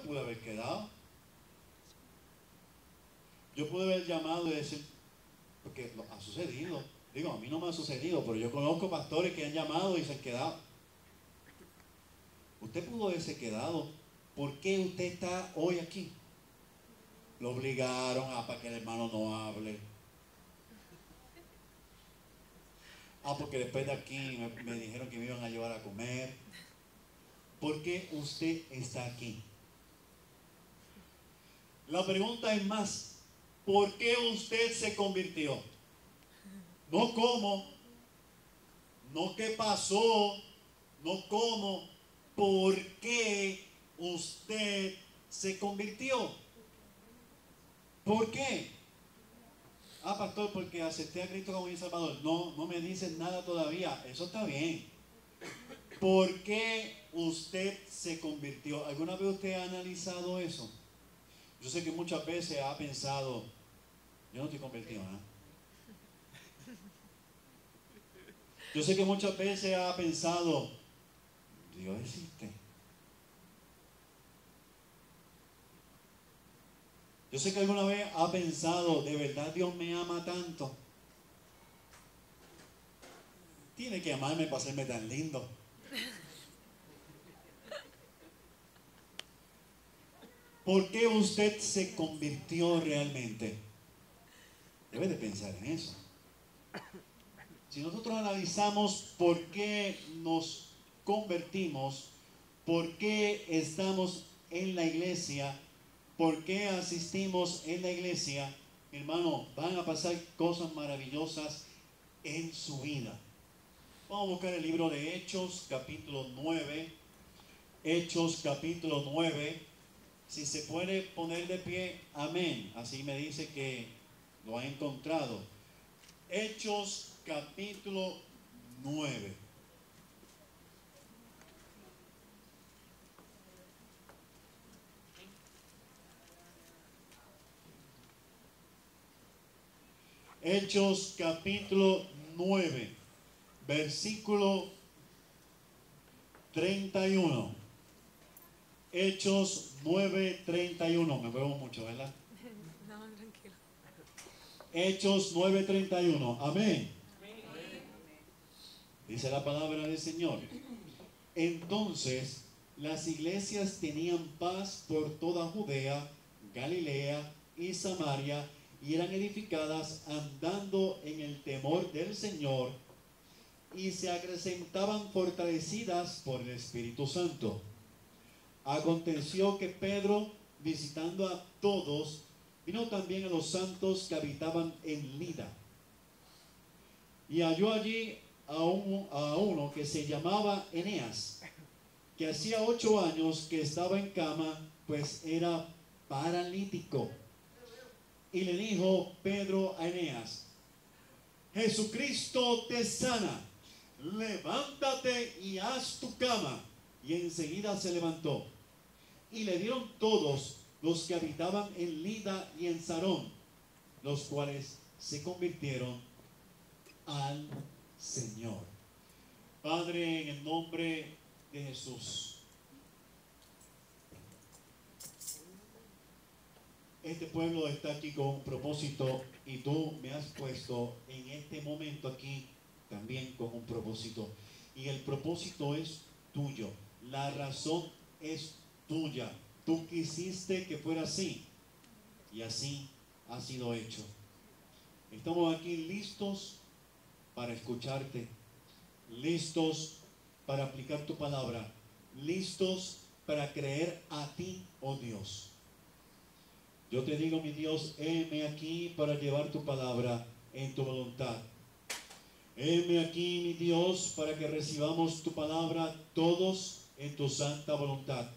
pude haber quedado. Yo pude haber llamado y decir, porque ha sucedido. Digo, a mí no me ha sucedido, pero yo conozco pastores que han llamado y se han quedado. Usted pudo haberse quedado. ¿Por qué usted está hoy aquí? Lo obligaron para que el hermano no hable. Porque después de aquí me dijeron que me iban a llevar a comer. ¿Por qué usted está aquí? La pregunta es más, ¿por qué usted se convirtió? No cómo, no qué pasó, no cómo, ¿por qué usted se convirtió? ¿Por qué? Pastor, porque acepté a Cristo como mi Salvador. No, no me dicen nada todavía. Eso está bien. ¿Por qué usted se convirtió? ¿Alguna vez usted ha analizado eso? Yo sé que muchas veces ha pensado, yo no estoy convertido, ¿eh? Yo sé que muchas veces ha pensado, Dios existe. Yo sé que alguna vez ha pensado, ¿de verdad Dios me ama tanto? Tiene que amarme para hacerme tan lindo. ¿Por qué usted se convirtió realmente? Debe de pensar en eso. Si nosotros analizamos por qué nos convertimos, por qué estamos en la iglesia, por qué asistimos en la iglesia, hermano, van a pasar cosas maravillosas en su vida. Vamos a buscar el libro de Hechos, capítulo 9. Hechos, capítulo 9. Si se puede poner de pie, amén. Así me dice que lo ha encontrado. Hechos, capítulo 9. Hechos, capítulo 9, versículo 31. Hechos 9, 31. Me veo mucho, ¿verdad? No, tranquilo. Hechos 9, 31. Amén. Dice la palabra del Señor. Entonces las iglesias tenían paz por toda Judea, Galilea y Samaria, y eran edificadas andando en el temor del Señor, y se acrecentaban fortalecidas por el Espíritu Santo. Aconteció que Pedro, visitando a todos, vino también a los santos que habitaban en Lida, y halló allí a uno que se llamaba Eneas, que hacía 8 años que estaba en cama, pues era paralítico. Y le dijo Pedro a Eneas: Jesucristo te sana, levántate y haz tu cama. Y enseguida se levantó. Y le dieron todos los que habitaban en Lida y en Sarón, los cuales se convirtieron al Señor. Padre, en el nombre de Jesús, este pueblo está aquí con un propósito, y tú me has puesto en este momento aquí también con un propósito, y el propósito es tuyo, la razón es tuya. Tú quisiste que fuera así, y así ha sido hecho. Estamos aquí listos para escucharte, listos para aplicar tu palabra, listos para creer a ti, oh Dios. Yo te digo, mi Dios, heme aquí para llevar tu palabra en tu voluntad. Heme aquí, mi Dios, para que recibamos tu palabra todos en tu santa voluntad,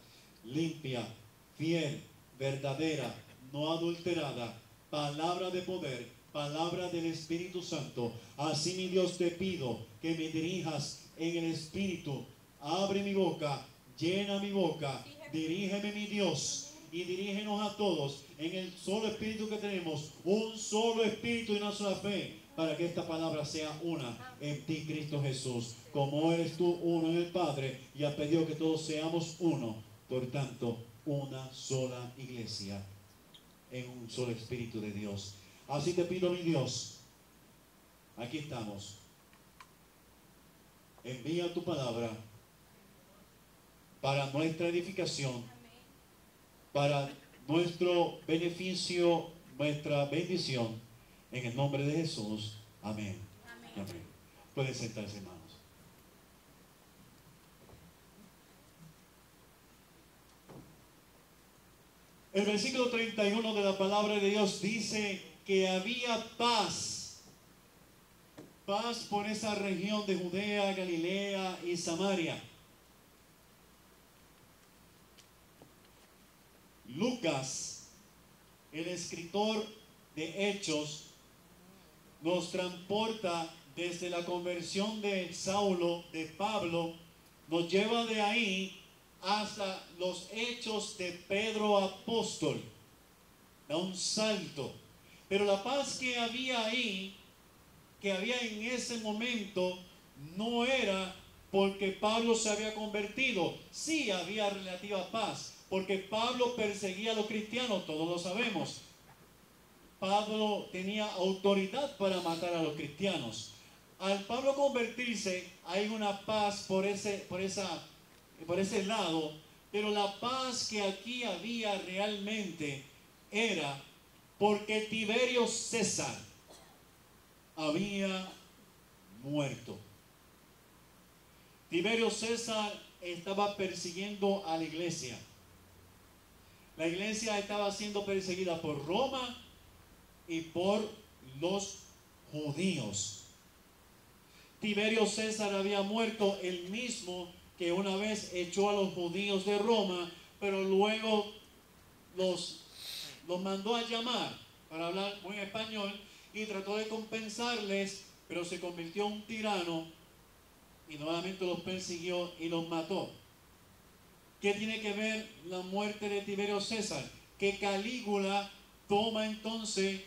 limpia, fiel, verdadera, no adulterada, palabra de poder, palabra del Espíritu Santo. Así, mi Dios, te pido que me dirijas en el Espíritu. Abre mi boca, llena mi boca, dirígeme, mi Dios, y dirígenos a todos en el solo Espíritu que tenemos, un solo Espíritu y una sola fe, para que esta palabra sea una en ti, Cristo Jesús. Como eres tú uno en el Padre, y has pedido que todos seamos uno, Por tanto, una sola iglesia en un solo Espíritu de Dios. Así te pido, mi Dios, aquí estamos. Envía tu palabra para nuestra edificación, para nuestro beneficio, nuestra bendición, en el nombre de Jesús. Amén. Amén. Pueden sentarse, hermanos. El versículo 31 de la palabra de Dios dice que había paz por esa región de Judea, Galilea y Samaria. Lucas, el escritor de Hechos, nos transporta desde la conversión de Saulo, de Pablo, nos lleva de ahí hasta los hechos de Pedro apóstol. Da un salto. Pero la paz que había ahí, que había en ese momento, no era porque Pablo se había convertido. Sí había relativa paz, porque Pablo perseguía a los cristianos, todos lo sabemos. Pablo tenía autoridad para matar a los cristianos. Al Pablo convertirse, hay una paz por ese lado, pero la paz que aquí había realmente era porque Tiberio César había muerto. Tiberio César estaba persiguiendo a la iglesia. La iglesia estaba siendo perseguida por Roma y por los judíos. Tiberio César había muerto, el mismo que una vez echó a los judíos de Roma, pero luego los mandó a llamar para hablar buen español y trató de compensarles, pero se convirtió en un tirano y nuevamente los persiguió y los mató. ¿Qué tiene que ver la muerte de Tiberio César? Que Calígula toma entonces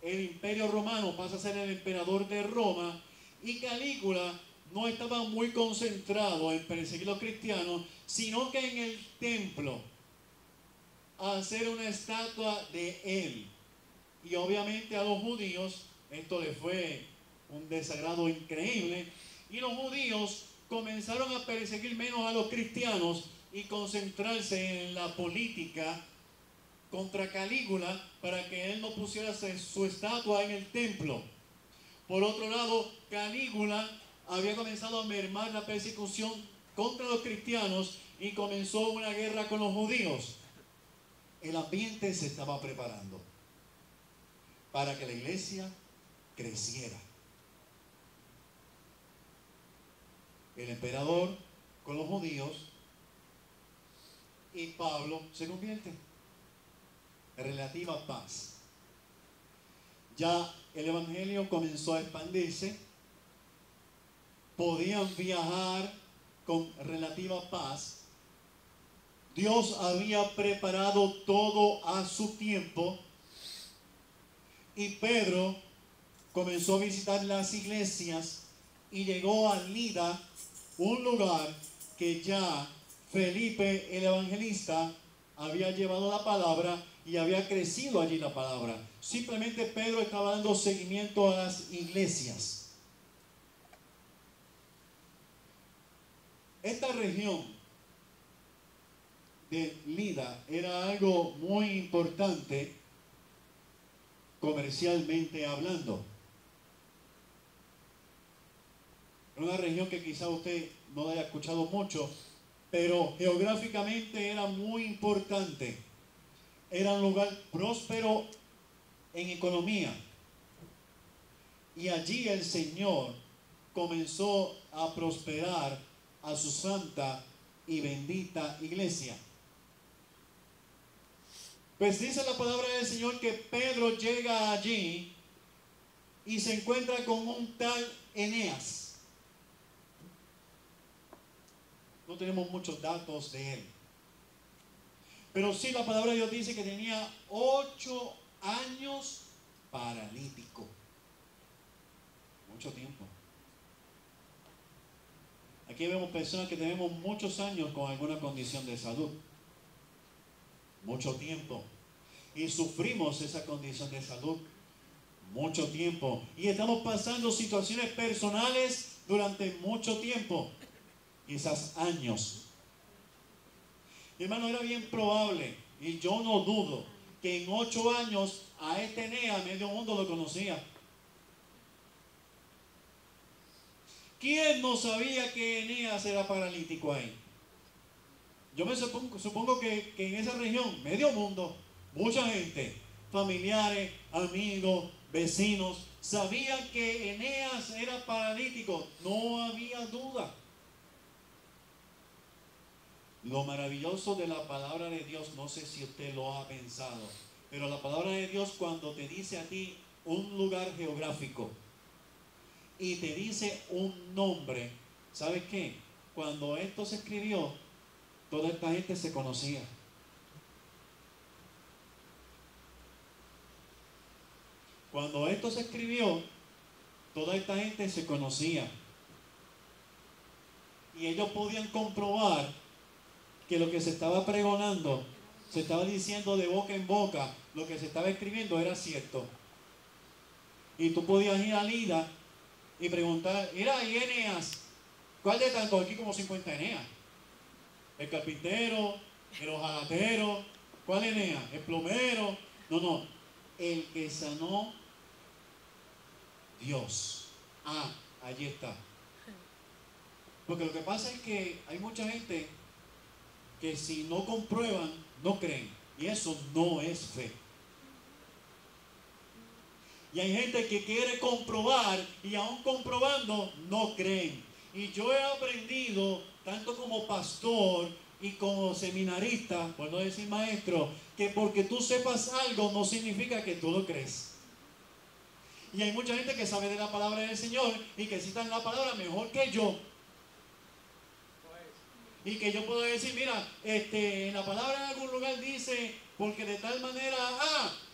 el imperio romano, pasa a ser el emperador de Roma, y Calígula no estaba muy concentrado en perseguir a los cristianos, sino que en el templo a hacer una estatua de él. Y obviamente a los judíos esto le fue un desagrado increíble, y los judíos comenzaron a perseguir menos a los cristianos y concentrarse en la política contra Calígula para que él no pusiera su estatua en el templo. Por otro lado, Calígula había comenzado a mermar la persecución contra los cristianos y comenzó una guerra con los judíos. El ambiente se estaba preparando para que la iglesia creciera. El emperador con los judíos y Pablo se convierte en relativa paz. Ya el evangelio comenzó a expandirse, podían viajar con relativa paz. Dios había preparado todo a su tiempo y Pedro comenzó a visitar las iglesias y llegó a Lida, un lugar que ya Felipe el evangelista había llevado la palabra y había crecido allí la palabra. Simplemente Pedro estaba dando seguimiento a las iglesias. Esta región de Lida era algo muy importante comercialmente hablando. Una región que quizá usted no haya escuchado mucho, pero geográficamente era muy importante. Era un lugar próspero en economía. Y allí el Señor comenzó a prosperar a su santa y bendita iglesia. Pues dice la palabra del Señor que Pedro llega allí y se encuentra con un tal Eneas. No tenemos muchos datos de él, pero sí la palabra de Dios dice que tenía 8 años paralítico. Mucho tiempo. Aquí vemos personas que tenemos muchos años con alguna condición de salud. mucho tiempo. Y sufrimos esa condición de salud mucho tiempo. Y estamos pasando situaciones personales durante mucho tiempo, quizás años. Mi hermano, era bien probable, y yo no dudo, que en 8 años a este Eneas medio mundo lo conocía. ¿Quién no sabía que Eneas era paralítico ahí? Yo me supongo que en esa región, medio mundo, mucha gente, familiares, amigos, vecinos, sabían que Eneas era paralítico. No había duda. Lo maravilloso de la palabra de Dios, no sé si usted lo ha pensado, pero la palabra de Dios cuando te dice a ti un lugar geográfico y te dice un nombre, ¿sabes qué? Cuando esto se escribió, toda esta gente se conocía. Cuando esto se escribió, toda esta gente se conocía. Y ellos podían comprobar que lo que se estaba pregonando, se estaba diciendo de boca en boca, lo que se estaba escribiendo era cierto. Y tú podías ir a Lida y preguntar, mira, ¿y Eneas? ¿Cuál de tantos? Aquí como 50 Eneas. El carpintero, el hojalatero, ¿cuál Eneas? El plomero. No, el que sanó Dios. Ah, allí está. Porque lo que pasa es que hay mucha gente que si no comprueban, no creen. Y eso no es fe. Y hay gente que quiere comprobar y aún comprobando no creen. Y yo he aprendido, tanto como pastor y como seminarista, por no decir maestro, que porque tú sepas algo no significa que tú lo crees. Y hay mucha gente que sabe de la palabra del Señor y que citan la palabra mejor que yo. Y que yo puedo decir, mira, en la palabra en algún lugar dice, porque de tal manera,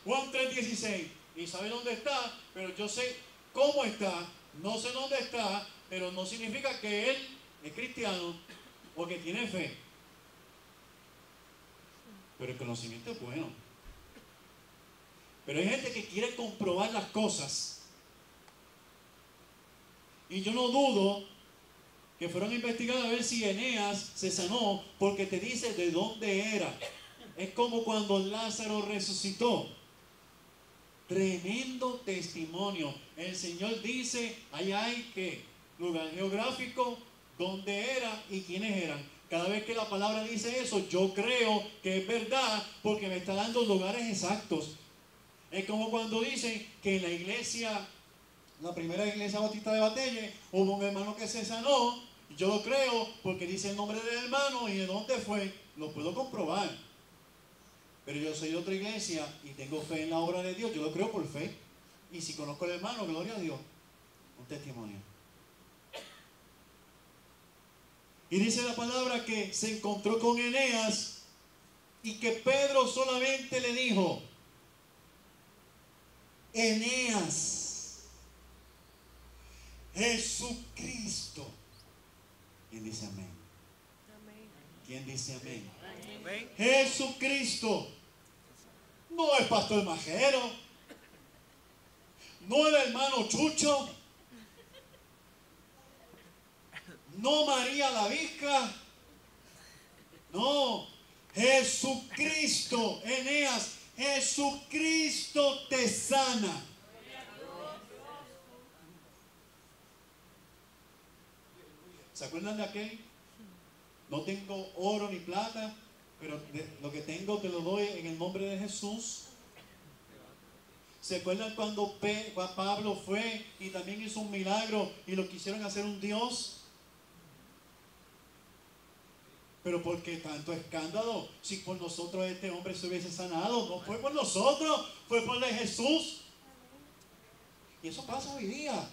Juan 3:16, y sabe dónde está, pero yo sé cómo está, no sé dónde está, pero no significa que él es cristiano o que tiene fe. Pero el conocimiento es bueno. Pero hay gente que quiere comprobar las cosas. Y yo no dudo que fueron a investigar a ver si Eneas se sanó, porque te dice de dónde era. Es como cuando Lázaro resucitó. Tremendo testimonio. El Señor dice, allá hay que lugar geográfico, dónde era y quiénes eran. Cada vez que la palabra dice eso, yo creo que es verdad porque me está dando lugares exactos. Es como cuando dicen que en la iglesia, la primera iglesia bautista de Batelle, hubo un hermano que se sanó. Yo lo creo porque dice el nombre del hermano y de dónde fue. Lo puedo comprobar. Pero yo soy de otra iglesia y tengo fe en la obra de Dios. Yo lo creo por fe. Y si conozco al hermano, gloria a Dios. Un testimonio. Y dice la palabra que se encontró con Eneas y que Pedro solamente le dijo, Eneas, Jesucristo. ¿Quién dice amén? ¿Quién dice amén? Amén. Jesucristo. No es pastor Majero. No el hermano Chucho. No María la Visca. No. Jesucristo. Eneas. Jesucristo te sana. ¿Se acuerdan de aquel? No tengo oro ni plata, pero lo que tengo te lo doy en el nombre de Jesús. ¿Se acuerdan cuando Pablo fue y también hizo un milagro y lo quisieron hacer un Dios? Pero ¿por qué tanto escándalo? Si por nosotros este hombre se hubiese sanado, no fue por nosotros, fue por de Jesús. Y eso pasa hoy día.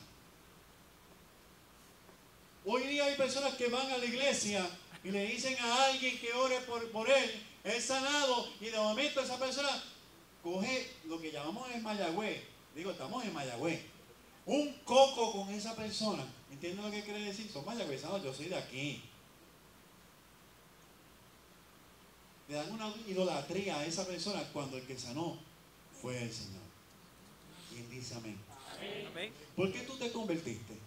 Hoy día hay personas que van a la iglesia y le dicen a alguien que ore por él, es sanado, y de momento esa persona coge lo que llamamos en Mayagüez. Digo, estamos en Mayagüez. Un coco con esa persona. ¿Entienden lo que quiere decir? Son mayagüezanos, yo soy de aquí. le dan una idolatría a esa persona cuando el que sanó fue el Señor. ¿Quién dice amén? Amén. ¿Por qué tú te convertiste?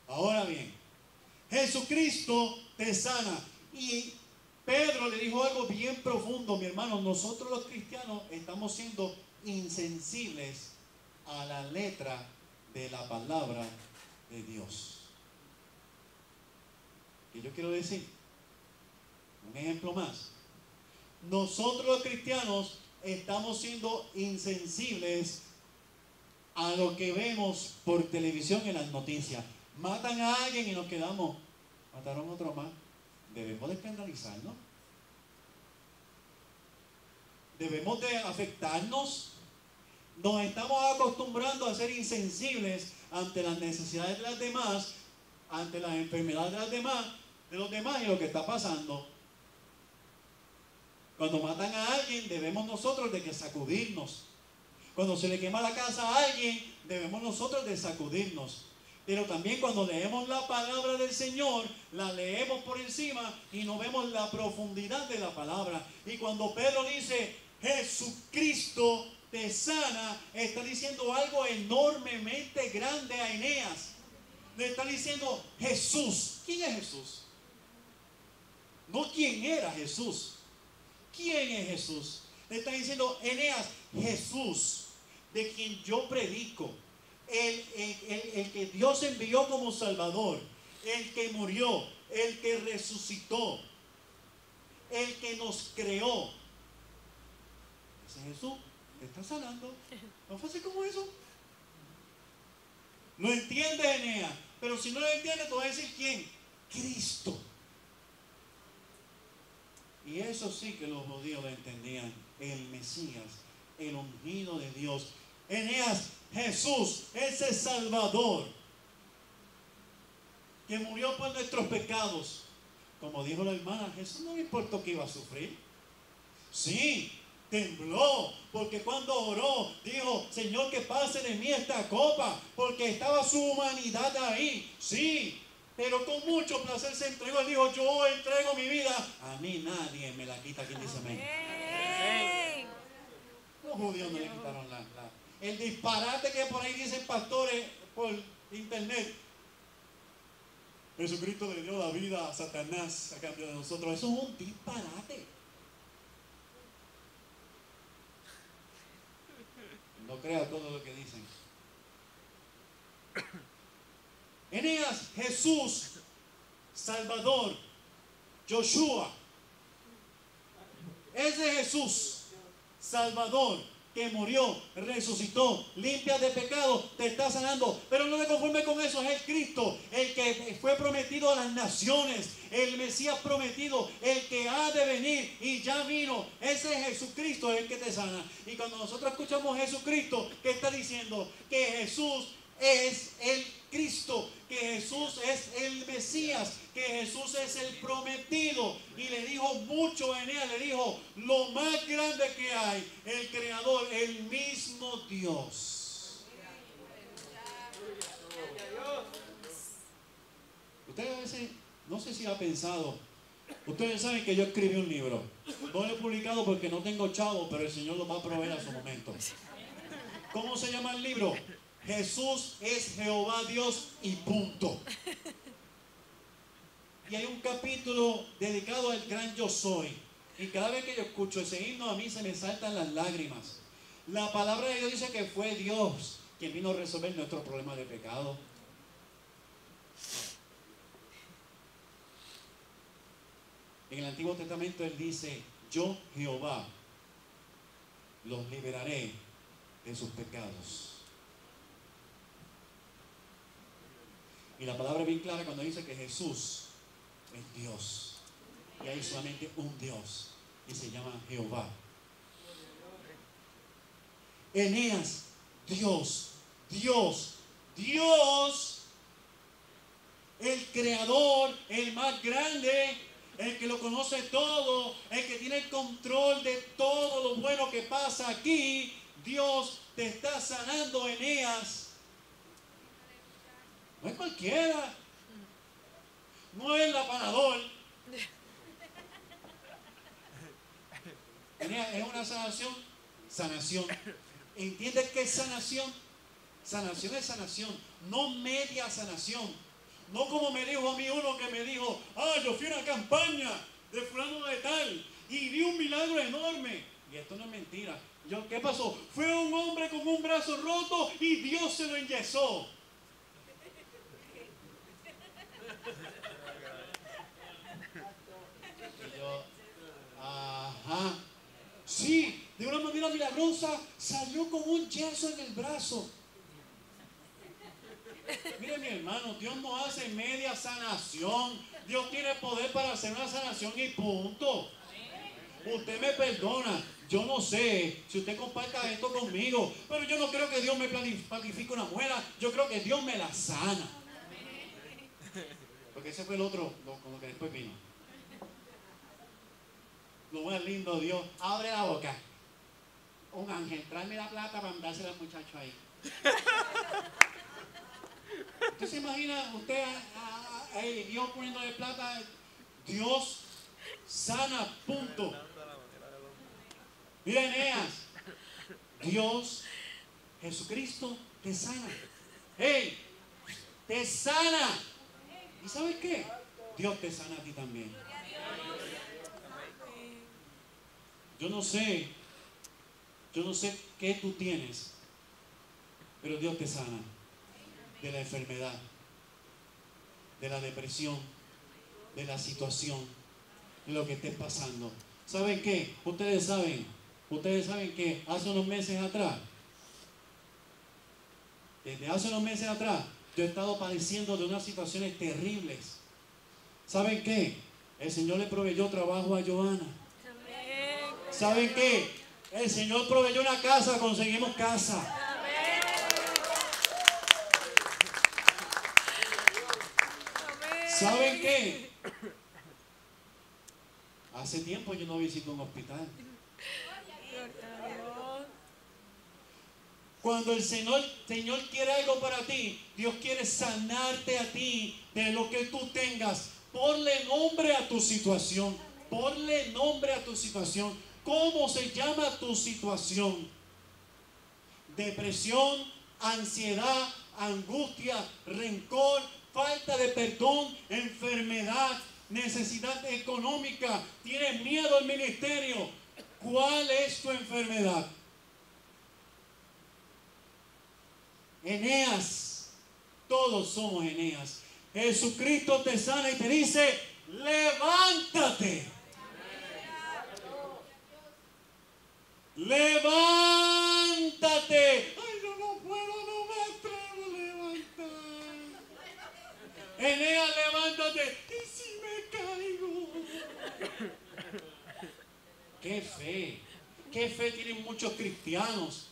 Ahora bien, Jesucristo te sana. Y Pedro le dijo algo bien profundo, mi hermano. Nosotros los cristianos estamos siendo insensibles a la letra de la palabra de Dios. ¿Qué yo quiero decir? Un ejemplo más. Nosotros los cristianos estamos siendo insensibles a lo que vemos por televisión en las noticias. Matan a alguien y nos quedamos, mataron a otro más. Debemos de escandalizarnos. Debemos de afectarnos. Nos estamos acostumbrando a ser insensibles ante las necesidades de las demás, ante las enfermedades de los demás y lo que está pasando. Cuando matan a alguien, debemos nosotros de que sacudirnos. Cuando se le quema la casa a alguien, debemos nosotros de sacudirnos. Pero también cuando leemos la palabra del Señor, la leemos por encima y no vemos la profundidad de la palabra. Y cuando Pedro dice, Jesucristo te sana, está diciendo algo enormemente grande a Eneas. Le está diciendo Jesús. ¿Quién es Jesús? No quién era Jesús. ¿Quién es Jesús? Le está diciendo Eneas, Jesús, de quien yo predico. El que Dios envió como Salvador, el que murió, el que resucitó, el que nos creó. Ese Jesús te está sanando. ¿No fue así como eso? ¿Lo entiendes, Eneas? Pero si no lo entiendes, te voy a decir quién. Cristo. Y eso sí que los judíos lo entendían. El Mesías, el ungido de Dios. Eneas, Jesús, ese Salvador que murió por nuestros pecados. Como dijo la hermana, Jesús no le importó que iba a sufrir. Sí, tembló, porque cuando oró, dijo, Señor, que pase de mí esta copa, porque estaba su humanidad ahí. Sí, pero con mucho placer se entregó. Él dijo, yo entrego mi vida. A mí nadie me la quita. ¿Quién dice amén? Los judíos no le quitaron el disparate que por ahí dicen pastores por internet. Jesucristo le dio la vida a Satanás a cambio de nosotros. Eso es un disparate. No crea todo lo que dicen. Eneas, Jesús, Salvador, Joshua. Ese Jesús, Salvador, que murió, resucitó, limpia de pecado, te está sanando. Pero no te conformes con eso, es el Cristo, el que fue prometido a las naciones, el Mesías prometido, el que ha de venir y ya vino. Ese es Jesucristo, el que te sana. Y cuando nosotros escuchamos Jesucristo, ¿qué está diciendo? Que Jesús es el Cristo, que Jesús es el Mesías, que Jesús es el prometido. Y le dijo mucho a Eneas, le dijo, lo más grande que hay, el Creador, el mismo Dios. Ustedes a veces, no sé si ha pensado, ustedes saben que yo escribí un libro. No lo he publicado porque no tengo chavo, pero el Señor lo va a proveer a su momento. ¿Cómo se llama el libro? Jesús es Jehová Dios y punto. Y hay un capítulo dedicado al gran yo soy. Y cada vez que yo escucho ese himno, a mí se me saltan las lágrimas. La palabra de Dios dice que fue Dios quien vino a resolver nuestro problema de pecado. En el Antiguo Testamento Él dice, yo Jehová los liberaré de sus pecados. Y la palabra es bien clara cuando dice que Jesús es Dios. Y hay solamente un Dios y se llama Jehová. Eneas, Dios, Dios, Dios, el creador, el más grande, el que lo conoce todo, el que tiene el control de todo lo bueno que pasa aquí. Dios te está sanando, Eneas. No es cualquiera. no es la Panadol. Es una sanación, sanación. ¿Entiendes qué es sanación? Sanación es sanación, no media sanación. No como me dijo a mí uno que me dijo, yo fui a una campaña de fulano de tal y vi un milagro enorme. Y esto no es mentira. ¿Qué pasó? Fue un hombre con un brazo roto y Dios se lo enyesó. Y yo, ajá. Sí, de una manera milagrosa salió con un yeso en el brazo. Mire, mi hermano, Dios no hace media sanación. Dios tiene poder para hacer una sanación y punto. Usted me perdona. Yo no sé si usted comparta esto conmigo, pero yo no creo que Dios me planifique una muela. Yo creo que Dios me la sana. Porque ese fue el otro, con lo que después vino. Lo más lindo, Dios, abre la boca. Un ángel, tráeme la plata para mandársela al muchacho ahí. ¿Usted se imagina usted a Dios poniéndole plata? Dios sana, punto. Mira, Eneas, Dios, Jesucristo, te sana. ¡Hey! Te sana. ¿Y sabes qué? Dios te sana a ti también. Yo no sé qué tú tienes, pero Dios te sana de la enfermedad, de la depresión, de la situación, de lo que estés pasando. ¿Saben qué? Ustedes saben que hace unos meses atrás, desde hace unos meses atrás, yo he estado padeciendo de unas situaciones terribles. ¿Saben qué? El Señor le proveyó trabajo a Joana. ¿Saben qué? El Señor proveyó una casa, conseguimos casa. ¿Saben qué? Hace tiempo yo no visito un hospital. Cuando el Señor quiere algo para ti, Dios quiere sanarte a ti de lo que tú tengas. Ponle nombre a tu situación. Ponle nombre a tu situación. ¿Cómo se llama tu situación? Depresión, ansiedad, angustia, rencor, falta de perdón, enfermedad, necesidad económica. Tienes miedo al ministerio. ¿Cuál es tu enfermedad? Eneas, todos somos Eneas. Jesucristo te sana y te dice, levántate. Levántate. Ay, no puedo, no me atrevo a levantar. Eneas, levántate. ¿Y si me caigo? Qué fe tienen muchos cristianos.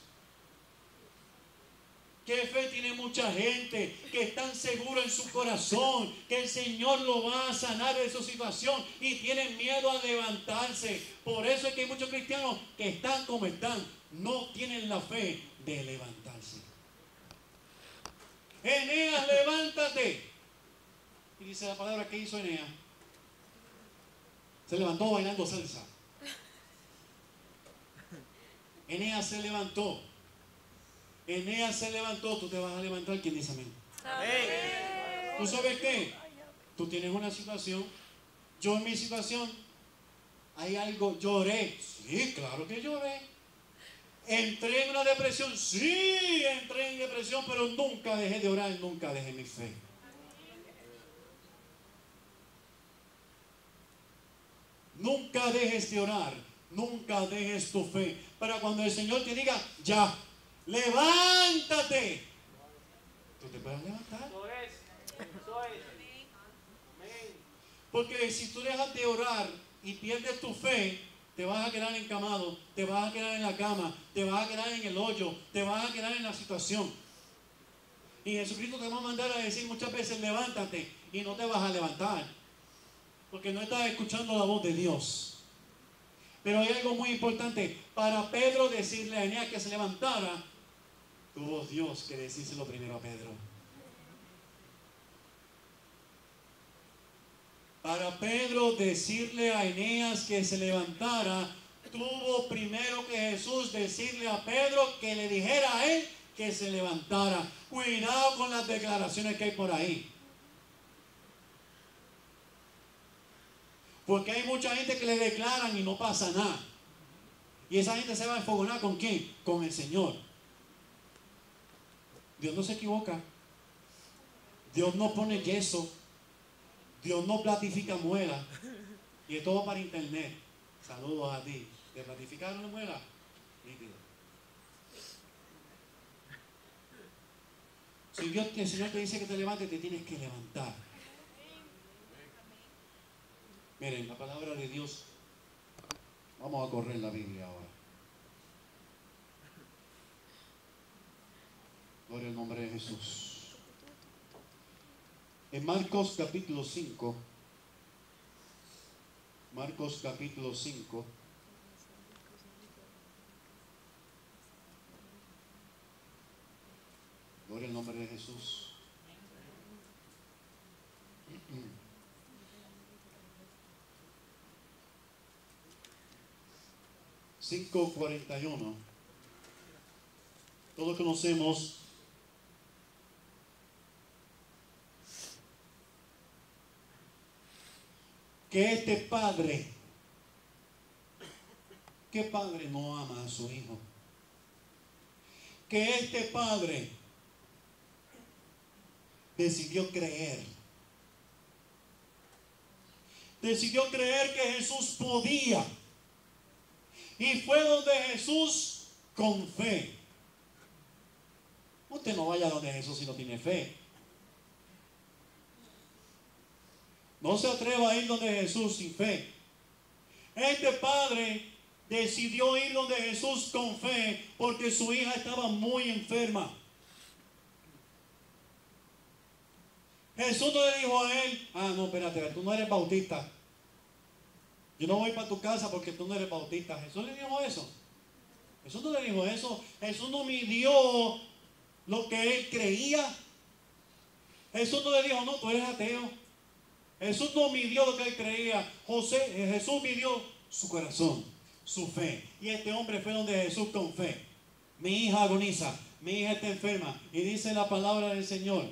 Qué fe tiene mucha gente que están seguros en su corazón que el Señor lo va a sanar de su situación y tienen miedo a levantarse. Por eso es que hay muchos cristianos que están como están, no tienen la fe de levantarse. Eneas, levántate. Y dice la palabra, ¿qué hizo Eneas? Se levantó bailando salsa. Eneas se levantó. Eneas se levantó, tú te vas a levantar. ¿Quién dice amén? Amén. ¿Tú sabes qué? Tú tienes una situación. Yo en mi situación, hay algo, lloré. Sí, claro que lloré. Entré en una depresión. Sí, entré en depresión, pero nunca dejé de orar, nunca dejé mi fe. Nunca dejes de orar, nunca dejes tu fe. Para cuando el Señor te diga, ya, levántate. ¿Tú te puedes levantar? Eso es. Porque si tú dejas de orar y pierdes tu fe, te vas a quedar encamado, te vas a quedar en la cama, te vas a quedar en el hoyo, te vas a quedar en la situación. Y Jesucristo te va a mandar a decir muchas veces, levántate, y no te vas a levantar. Porque no estás escuchando la voz de Dios. Pero hay algo muy importante. Para Pedro decirle a Eneas que se levantara, tuvo Dios que decírselo primero a Pedro. Para Pedro decirle a Eneas que se levantara, tuvo primero que Jesús decirle a Pedro que le dijera a él que se levantara. Cuidado con las declaraciones que hay por ahí. Porque hay mucha gente que le declaran y no pasa nada. Y esa gente se va a enfogonar ¿con quién? Con el Señor. Dios no se equivoca. Dios no pone yeso. Dios no platifica muela. Y es todo para internet. Saludos a ti. ¿Te platificaron la muela? Nítido. Si el Señor te dice que te levantes, te tienes que levantar. Miren, la palabra de Dios. Vamos a correr la Biblia ahora. Gloria al nombre de Jesús. En Marcos capítulo 5. Marcos capítulo 5. Gloria al nombre de Jesús. 5:41. Todos conocemos que este padre, ¿qué padre no ama a su hijo? Que este padre decidió creer que Jesús podía, y fue donde Jesús con fe. Usted no vaya donde Jesús si no tiene fe. No se atreva a ir donde Jesús sin fe. Este padre decidió ir donde Jesús con fe porque su hija estaba muy enferma. Jesús no le dijo a él, no, espérate, tú no eres bautista. Yo no voy para tu casa porque tú no eres bautista. Jesús le dijo eso. Jesús no le dijo eso. Jesús no midió lo que él creía. Jesús no le dijo, no, tú eres ateo. Jesús no midió lo que él creía. Jesús midió su corazón, su fe. Y este hombre fue donde Jesús con fe. Mi hija agoniza, mi hija está enferma. Y dice la palabra del Señor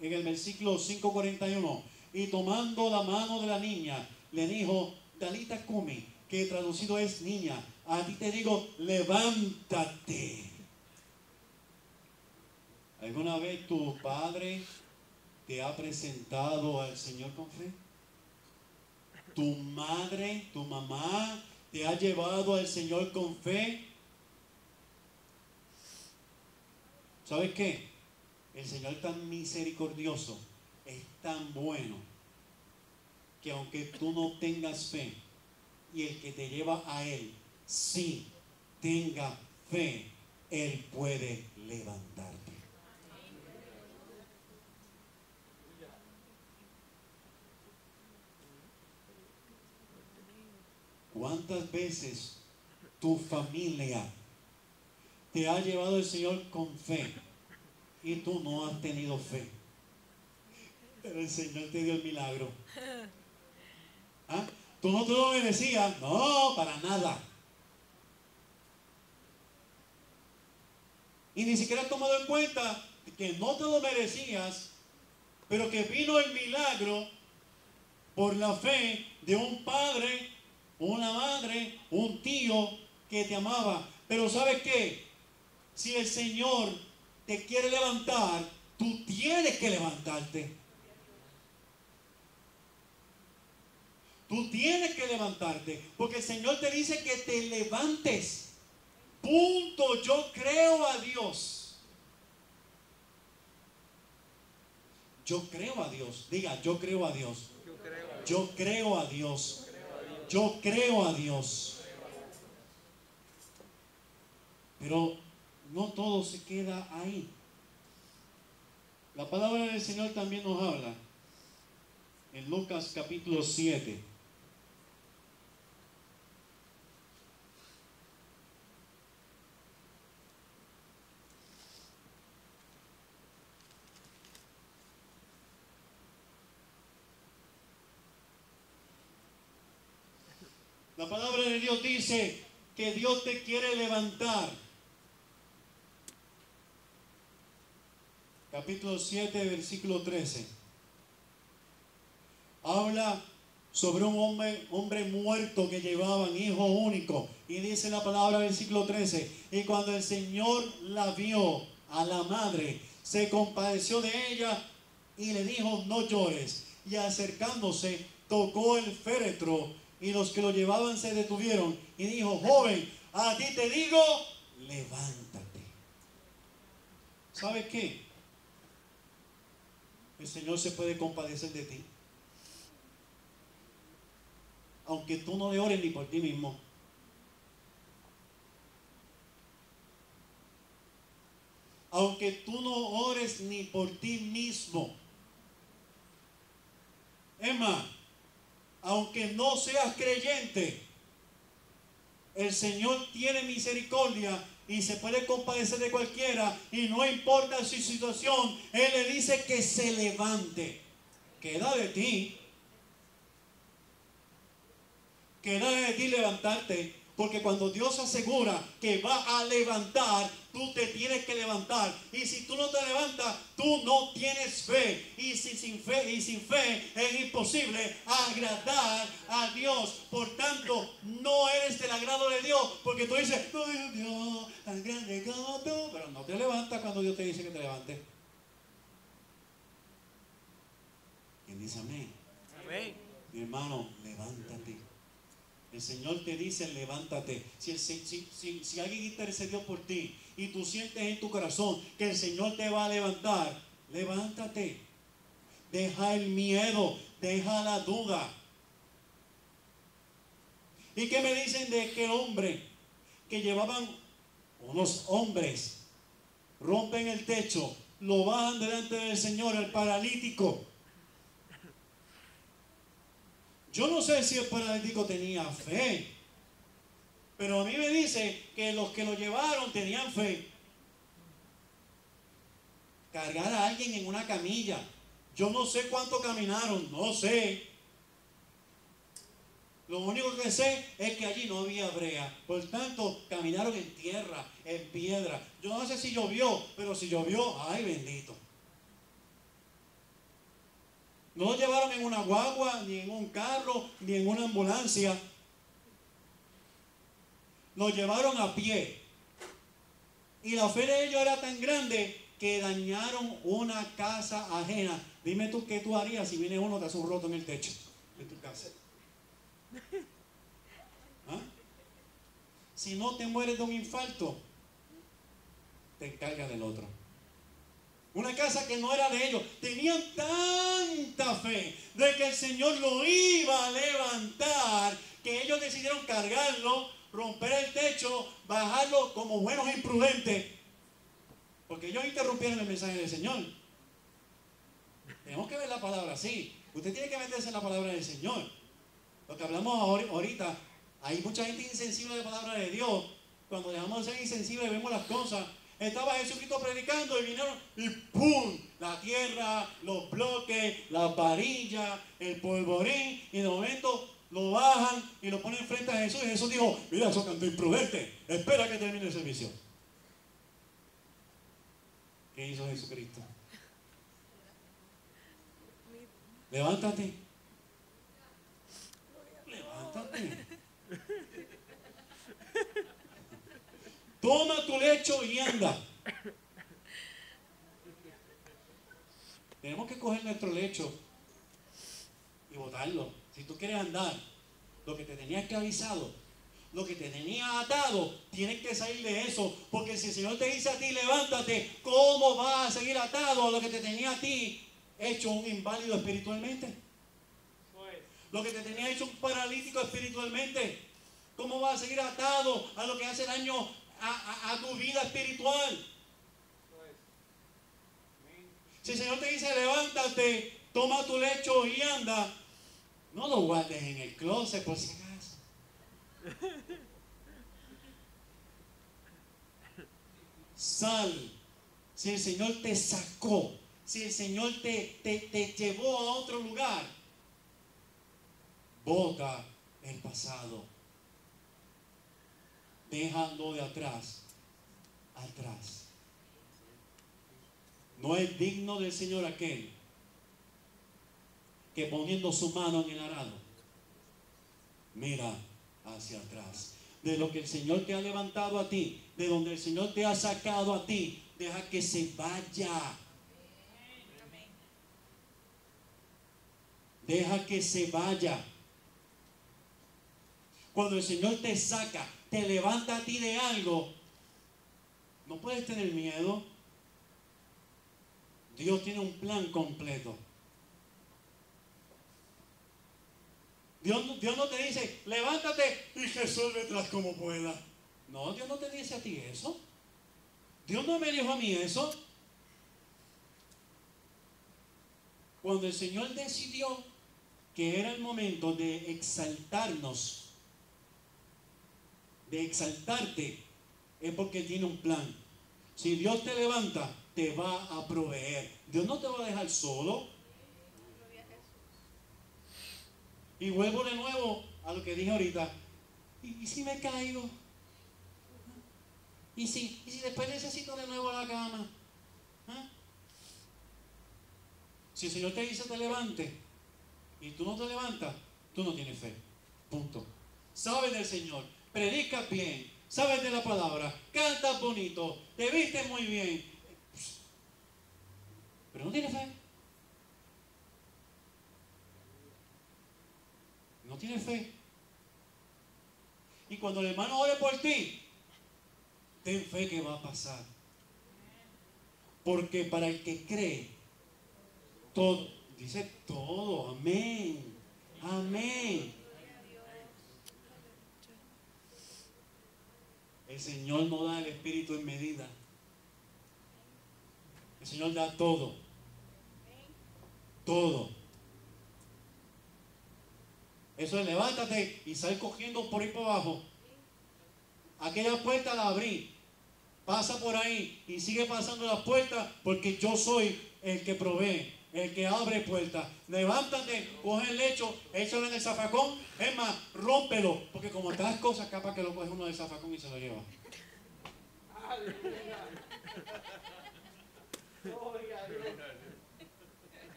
en el versículo 5:41. Y tomando la mano de la niña, le dijo, Talita cumi, que traducido es niña, a ti te digo, levántate. ¿Alguna vez tu padre te ha presentado al Señor con fe? ¿Tu madre, tu mamá te ha llevado al Señor con fe? ¿Sabes qué? El Señor es tan misericordioso, es tan bueno, que aunque tú no tengas fe, y el que te lleva a Él, sí tenga fe, Él puede levantarte. ¿Cuántas veces tu familia te ha llevado el Señor con fe y tú no has tenido fe? Pero el Señor te dio el milagro. ¿Tú no te lo merecías? No, para nada. Y ni siquiera has tomado en cuenta que no te lo merecías, pero que vino el milagro por la fe de un padre, una madre, un tío que te amaba. Pero ¿sabes qué? Si el Señor te quiere levantar, tú tienes que levantarte. Tú tienes que levantarte, porque el Señor te dice que te levantes. Punto. Yo creo a Dios. Yo creo a Dios. Diga, yo creo a Dios. Yo creo a Dios. Yo creo a Dios. Pero no todo se queda ahí. La palabra del Señor también nos habla en Lucas capítulo 7. La palabra de Dios dice que Dios te quiere levantar. Capítulo 7, versículo 13. Habla sobre un hombre muerto que llevaban, hijo único. Y dice la palabra, versículo 13. Y cuando el Señor la vio a la madre, se compadeció de ella y le dijo, no llores. Y acercándose, tocó el féretro y los que lo llevaban se detuvieron. Y dijo, joven, a ti te digo, levántate. ¿Sabes qué? El Señor se puede compadecer de ti. Aunque tú no le ores ni por ti mismo. Aunque tú no ores ni por ti mismo. Es más, aunque no seas creyente, el Señor tiene misericordia y se puede compadecer de cualquiera, y no importa su situación, Él le dice que se levante. Queda de ti. Queda de ti levantarte, porque cuando Dios asegura que va a levantar, tú te tienes que levantar. Y si tú no te levantas, tú no tienes fe. Y sin fe es imposible agradar a Dios. Por tanto, no eres del agrado de Dios, porque tú dices, soy un Dios tan grande como tú, pero no te levantas cuando Dios te dice que te levantes. ¿Quién dice amén? Amén. Mi hermano, levántate. El Señor te dice, levántate. Si alguien intercedió por ti y tú sientes en tu corazón que el Señor te va a levantar, levántate. Deja el miedo, deja la duda. ¿Y qué me dicen de aquel hombre que llevaban unos hombres? Rompen el techo, lo bajan delante del Señor, el paralítico. Yo no sé si el paralítico tenía fe, pero a mí me dice que los que lo llevaron tenían fe. Cargar a alguien en una camilla. Yo no sé cuánto caminaron, no sé. Lo único que sé es que allí no había brea. Por tanto, caminaron en tierra, en piedra. Yo no sé si llovió, pero si llovió, ay bendito. No lo llevaron en una guagua, ni en un carro, ni en una ambulancia. Lo llevaron a pie. Y la fe de ellos era tan grande que dañaron una casa ajena. Dime tú qué tú harías si viene uno que hace un roto en el techo de tu casa. ¿Ah? Si no te mueres de un infarto, te encargas del otro. Una casa que no era de ellos. Tenían tanta fe de que el Señor lo iba a levantar, que ellos decidieron cargarlo, romper el techo, bajarlo como buenos imprudentes, porque ellos interrumpieron el mensaje del Señor. Tenemos que ver la palabra así. Usted tiene que meterse en la palabra del Señor. Lo que hablamos ahorita, hay mucha gente insensible de la palabra de Dios. Cuando dejamos de ser insensibles vemos las cosas. Estaba Jesucristo predicando y vinieron y ¡pum! La tierra, los bloques, las varillas, el polvorín, y de momento lo bajan y lo ponen frente a Jesús, y Jesús dijo, mira, eso canto imprudente, espera que termine el servicio. ¿Qué hizo Jesucristo? Levántate. Levántate. Toma tu lecho y anda. Tenemos que coger nuestro lecho y botarlo. Si tú quieres andar, lo que te tenías que avisado, lo que te tenía atado, tienes que salir de eso. Porque si el Señor te dice a ti, levántate, ¿cómo vas a seguir atado a lo que te tenía a ti hecho un inválido espiritualmente? Lo que te tenía hecho un paralítico espiritualmente. ¿Cómo vas a seguir atado a lo que hace daño a tu vida espiritual? Si el Señor te dice levántate, toma tu lecho y anda, no lo guardes en el closet por si acaso. Sal. Si el Señor te sacó, si el Señor te llevó a otro lugar, bota el pasado déjalo de atrás, atrás. No es digno del Señor aquel que poniendo su mano en el arado, mira hacia atrás. De lo que el Señor te ha levantado a ti, de donde el Señor te ha sacado a ti, deja que se vaya. Deja que se vaya. Cuando el Señor te saca, te levanta a ti de algo, no puedes tener miedo. Dios tiene un plan completo. Dios no te dice, levántate y Jesús detrás como pueda. No, Dios no te dice a ti eso. Dios no me dijo a mí eso. Cuando el Señor decidió que era el momento de exaltarnos, de exaltarte, es porque tiene un plan. Si Dios te levanta, te va a proveer. Dios no te va a dejar solo. Y vuelvo de nuevo a lo que dije ahorita. ¿Y si me caigo? ¿Y si después necesito de nuevo la cama? ¿Ah? Si el Señor te dice te levante y tú no te levantas, tú no tienes fe. Punto. Sabes del Señor, predicas bien, sabes de la palabra, cantas bonito, te vistes muy bien, pero no tienes fe. No tienes fe. Y cuando el hermano ore por ti, ten fe que va a pasar. Porque para el que cree, todo, dice todo, amén, amén. El Señor no da el Espíritu en medida. El Señor da todo. Todo. Eso es levántate y sal cogiendo por ahí por abajo. Aquella puerta la abrí. Pasa por ahí y sigue pasando las puertas porque yo soy el que provee, el que abre puertas. Levántate, coge el lecho, échalo en el zafacón. Es más, rómpelo, porque como estas cosas, capaz que lo coge uno del zafacón y se lo lleva.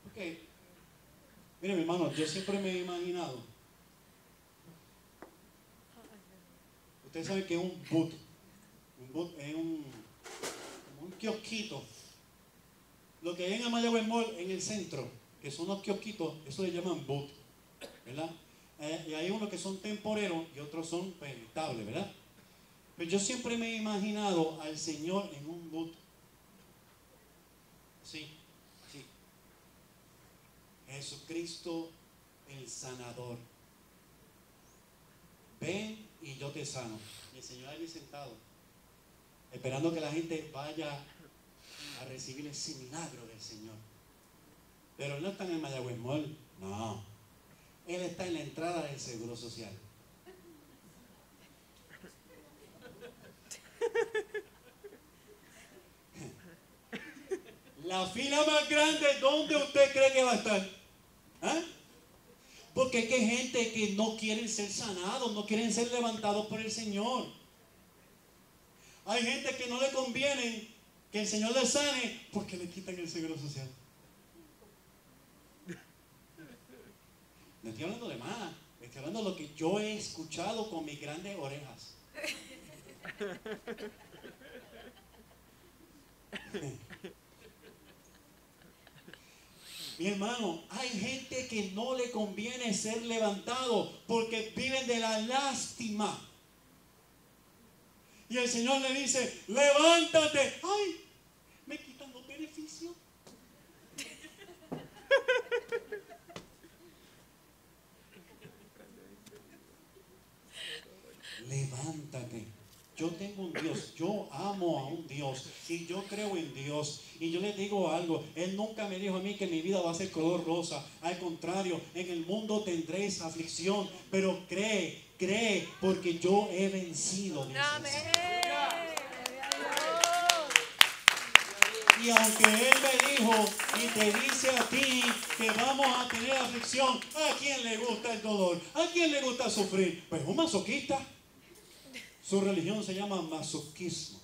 Ok. Mire, mi hermano, yo siempre me he imaginado. Usted sabe que es un boot. Un boot es un kiosquito. Lo que hay en el Mayagüez Mall, en el centro, que son los kiosquitos, eso le llaman boot, ¿verdad? Y hay unos que son temporeros y otros son estables, ¿verdad? Pero yo siempre me he imaginado al Señor en un boot. Sí, sí. Jesucristo el sanador. Ven y yo te sano. Y el Señor allí sentado, esperando que la gente vaya a recibir ese milagro del Señor. Pero Él no está en el Mayagüez Mall, no. Él está en la entrada del Seguro Social. La fila más grande, ¿dónde usted cree que va a estar? ¿Ah? Porque es que hay gente que no quieren ser sanados, no quieren ser levantados por el Señor. Hay gente que no le conviene que el Señor le sane porque le quitan el Seguro Social. No estoy hablando de más, estoy hablando de lo que yo he escuchado con mis grandes orejas. Mi hermano, hay gente que no le conviene ser levantado porque viven de la lástima. Y el Señor le dice, levántate. Ay, me quitan los beneficios. Levántate. Yo tengo un Dios, yo amo a un Dios y yo creo en Dios. Y yo les digo algo, Él nunca me dijo a mí que mi vida va a ser color rosa. Al contrario, en el mundo tendréis aflicción, pero cree, porque yo he vencido. Y aunque Él me dijo y te dice a ti que vamos a tener aflicción, ¿a quién le gusta el dolor? ¿A quién le gusta sufrir? Pues un masoquista. Su religión se llama masoquismo.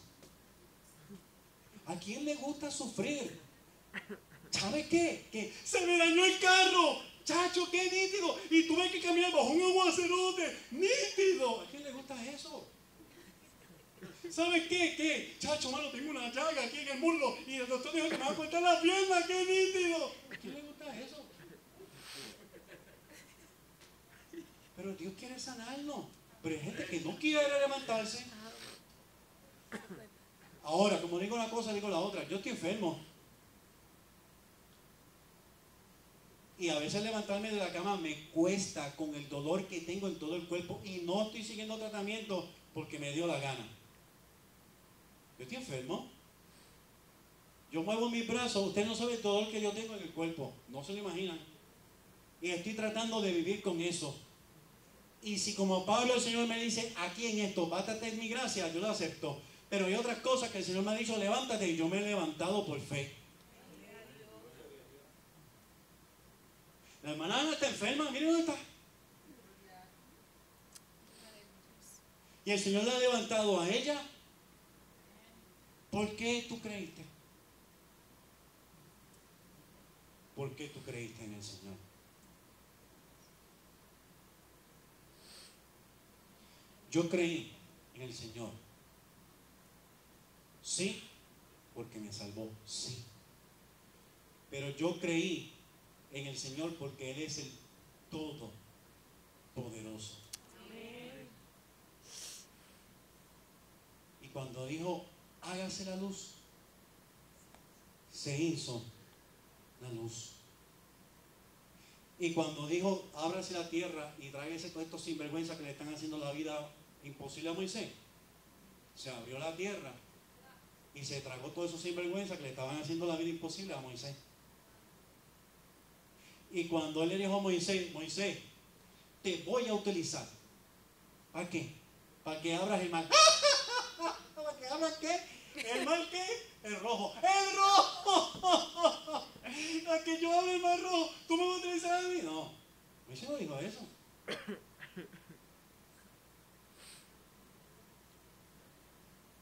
¿A quién le gusta sufrir? ¿Sabe qué? Que se me dañó el carro. Chacho, qué nítido. Y tuve que caminar bajo un aguacerote. Nítido. ¿A quién le gusta eso? ¿Sabes qué? ¿Qué? Chacho, mano, tengo una llaga aquí en el muslo. Y el doctor dijo que me va a cortar la pierna. ¡Qué nítido! ¿A quién le gusta eso? Pero Dios quiere sanarnos. Pero hay gente que no quiere levantarse. Ahora, como digo una cosa, digo la otra. Yo estoy enfermo. Y a veces levantarme de la cama me cuesta con el dolor que tengo en todo el cuerpo. Y no estoy siguiendo tratamiento porque me dio la gana. Yo estoy enfermo. Yo muevo mis brazos. Usted no sabe el dolor que yo tengo en el cuerpo. No se lo imaginan. Y estoy tratando de vivir con eso. Y si como Pablo el Señor me dice, aquí en esto, bástate en mi gracia, yo lo acepto. Pero hay otras cosas que el Señor me ha dicho, levántate, y yo me he levantado por fe. La hermana Ana está enferma, miren dónde está. Y el Señor la ha levantado a ella. ¿Por qué tú creíste? ¿Por qué tú creíste en el Señor? Yo creí en el Señor. Sí, porque me salvó, sí. Pero yo creí en el Señor porque Él es el Todopoderoso. Y cuando dijo, hágase la luz, se hizo la luz. Y cuando dijo, ábrase la tierra y tráigase todos estos sinvergüenzas que le están haciendo la vida imposible a Moisés, se abrió la tierra y se tragó todos esos sinvergüenzas que le estaban haciendo la vida imposible a Moisés. Y cuando él le dijo a Moisés, Moisés, te voy a utilizar. ¿Para qué? Para que abras el mar. ¿Para que abras qué? ¿El mar qué? El rojo. ¡El rojo! Para que yo abra el mar rojo, ¿tú me vas a utilizar a mí? No. Moisés no dijo eso.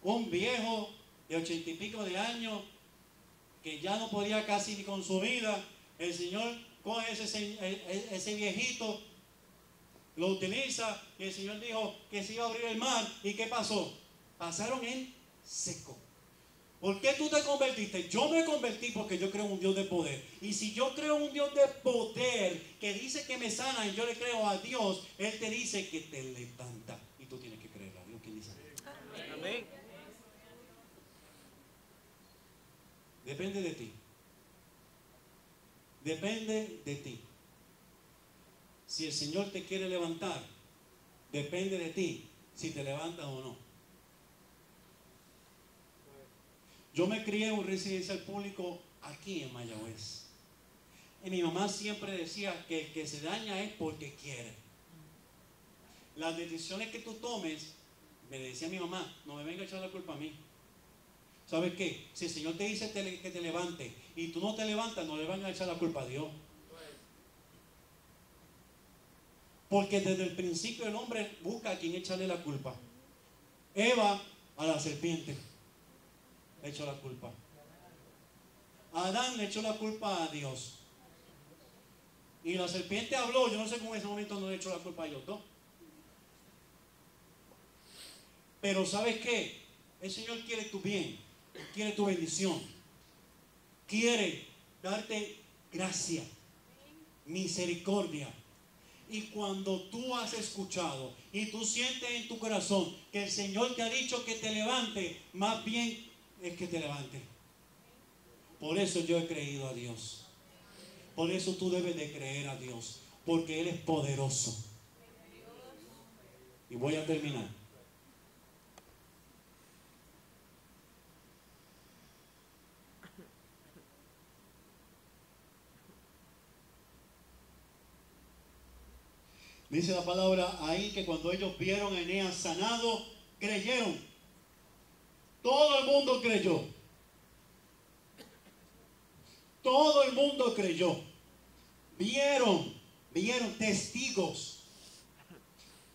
Un viejo de 80 y pico de años que ya no podía casi ni con su vida, el Señor coge ese viejito, lo utiliza y el Señor dijo que se iba a abrir el mar. ¿Y qué pasó? Pasaron en seco. ¿Por qué tú te convertiste? Yo me convertí porque yo creo en un Dios de poder. Y si yo creo en un Dios de poder que dice que me sana y yo le creo a Dios, Él te dice que te levanta. Y tú tienes que creerle a Dios. ¿Quién dice? Amén. Depende de ti. Depende de ti. Si el Señor te quiere levantar, depende de ti si te levantas o no. Yo me crié en un residencial público aquí en Mayagüez. Y mi mamá siempre decía que el que se daña es porque quiere. Las decisiones que tú tomes, me decía mi mamá, no me venga a echar la culpa a mí. ¿Sabes qué? Si el Señor te dice que te levante y tú no te levantas, no le van a echar la culpa a Dios. Porque desde el principio el hombre busca a quien echarle la culpa. Eva a la serpiente le echó la culpa. Adán le echó la culpa a Dios. Y la serpiente habló, yo no sé cómo en ese momento no le echó la culpa a ellos dos. Pero ¿sabes qué? El Señor quiere tu bien, quiere tu bendición, quiere darte gracia, misericordia. Y cuando tú has escuchado y tú sientes en tu corazón que el Señor te ha dicho que te levante, más bien es que te levante. Por eso yo he creído a Dios. Por eso tú debes de creer a Dios, porque Él es poderoso. Y voy a terminar. Dice la palabra ahí que cuando ellos vieron a Eneas sanado, creyeron. Todo el mundo creyó. Todo el mundo creyó. Vieron testigos.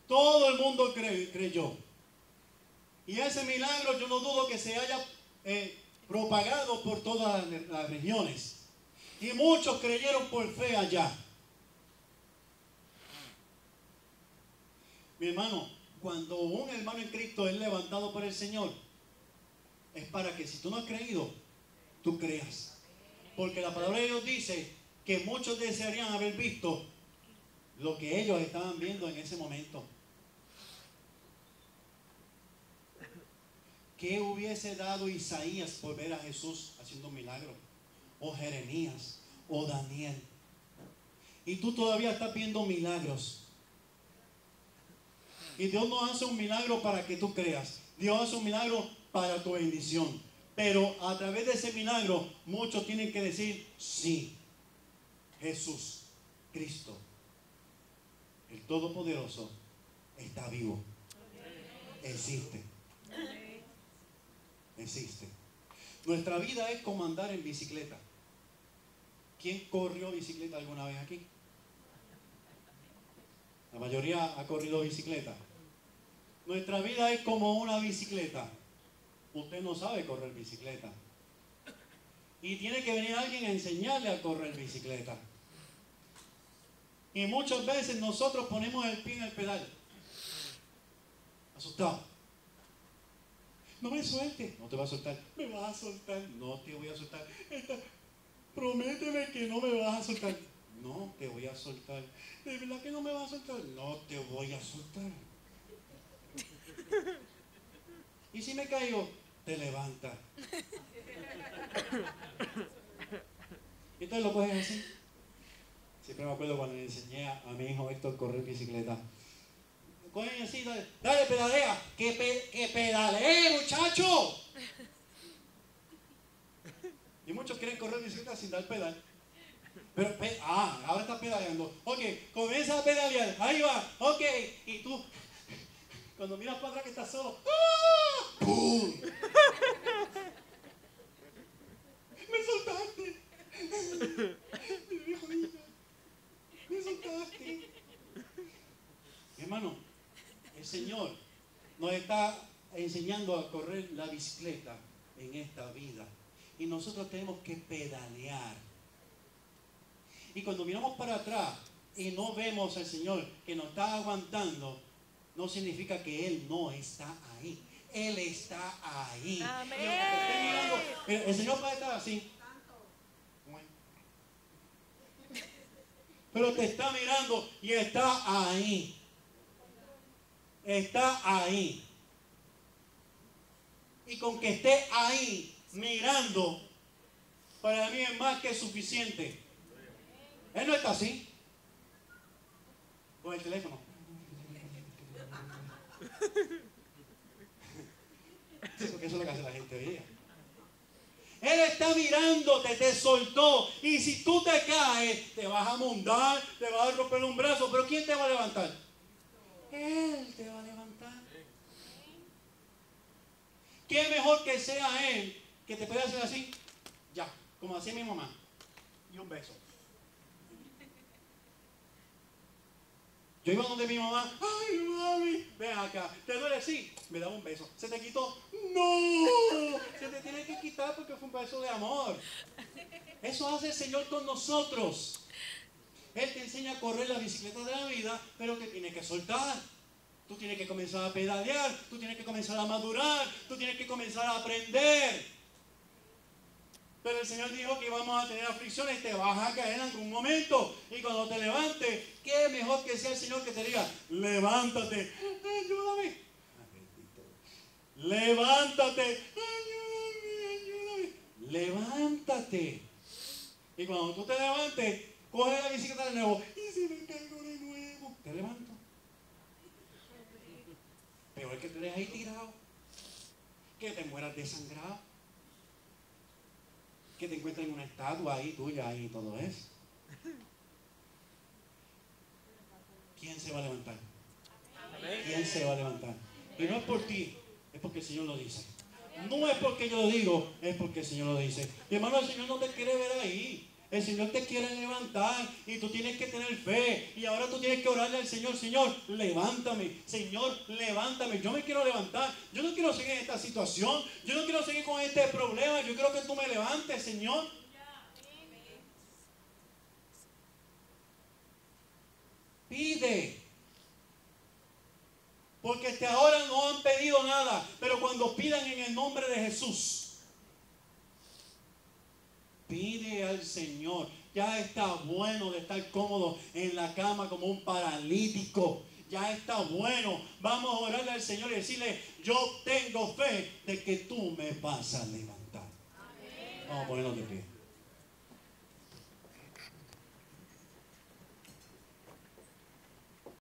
Todo el mundo creyó. Y ese milagro yo no dudo que se haya propagado por todas las regiones. Y muchos creyeron por fe allá. Mi hermano, cuando un hermano en Cristo es levantado por el Señor, es para que si tú no has creído, tú creas. Porque la palabra de Dios dice que muchos desearían haber visto lo que ellos estaban viendo en ese momento. ¿Qué hubiese dado Isaías por ver a Jesús haciendo un milagro? O Jeremías, o Daniel. Y tú todavía estás viendo milagros. Y Dios no hace un milagro para que tú creas. Dios hace un milagro para tu bendición. Pero a través de ese milagro, muchos tienen que decir, sí, Jesús, Cristo, el Todopoderoso, está vivo. Existe. Existe. Nuestra vida es como andar en bicicleta. ¿Quién corrió bicicleta alguna vez aquí? La mayoría ha corrido bicicleta. Nuestra vida es como una bicicleta. Usted no sabe correr bicicleta. Y tiene que venir alguien a enseñarle a correr bicicleta. Y muchas veces nosotros ponemos el pie en el pedal. Asustado. No me sueltes. No te vas a soltar. Me vas a soltar. No te voy a soltar. Prométeme que no me vas a soltar. No te voy a soltar. ¿De verdad que no me vas a soltar? No te voy a soltar. Y si me caigo, te levanta. Y entonces lo coges así. Siempre me acuerdo cuando le enseñé a mi hijo Héctor a correr bicicleta. Cogen así, dale pedalea, que pedalee, muchacho. Y muchos quieren correr bicicleta sin dar pedal. Pero, ahora está pedaleando. Ok, comienza a pedalear, ahí va, ok. Y tú, cuando miras para atrás que estás solo, ¡ah! ¡Pum! ¡Me soltaste! Me dijo ella, ¡me soltaste! Hermano, el Señor nos está enseñando a correr la bicicleta en esta vida. Y nosotros tenemos que pedalear. Y cuando miramos para atrás y no vemos al Señor que nos está aguantando, no significa que Él no está ahí. Él está ahí. Amén. El Señor puede estar así. Pero te está mirando y está ahí. Está ahí. Y con que esté ahí mirando, para mí es más que suficiente. Él no está así. Con el teléfono. Sí, porque eso es lo que hace la gente hoy día. Él está mirándote, te soltó. Y si tú te caes, te vas a mundar, te vas a romper un brazo. Pero ¿quién te va a levantar? Él te va a levantar. ¿Qué mejor que sea Él que te pueda hacer así? Ya, como hacía mi mamá. Y un beso. Yo iba donde mi mamá, ay mami, ven acá, ¿te duele? Sí, me daba un beso. ¿Se te quitó? No, se te tiene que quitar porque fue un beso de amor. Eso hace el Señor con nosotros. Él te enseña a correr la bicicleta de la vida, pero te tiene que soltar. Tú tienes que comenzar a pedalear, tú tienes que comenzar a madurar, tú tienes que comenzar a aprender. Pero el Señor dijo que íbamos a tener aflicciones, te vas a caer en algún momento. Y cuando te levantes, qué mejor que sea el Señor que te diga, levántate, ayúdame. Levántate, ayúdame. Levántate. Y cuando tú te levantes, coge la bicicleta de nuevo. Y si me caigo de nuevo, te levanto. Peor que te dejes ahí tirado, que te mueras desangrado, que te encuentres en una estatua ahí tuya ahí y todo eso. ¿Quién se va a levantar? ¿Quién se va a levantar? Y no es por ti, es porque el Señor lo dice. No es porque yo lo digo, es porque el Señor lo dice. Y hermano, el Señor no te quiere ver ahí. El Señor te quiere levantar y tú tienes que tener fe. Y ahora tú tienes que orarle al Señor. Señor, levántame. Señor, levántame. Yo me quiero levantar. Yo no quiero seguir en esta situación. Yo no quiero seguir con este problema. Yo quiero que tú me levantes, Señor. Pide. Porque hasta ahora no han pedido nada. Pero cuando pidan en el nombre de Jesús, pide al Señor. Ya está bueno de estar cómodo en la cama como un paralítico. Ya está bueno. Vamos a orarle al Señor y decirle: yo tengo fe de que tú me vas a levantar. Amén. Vamos a ponernos de pie.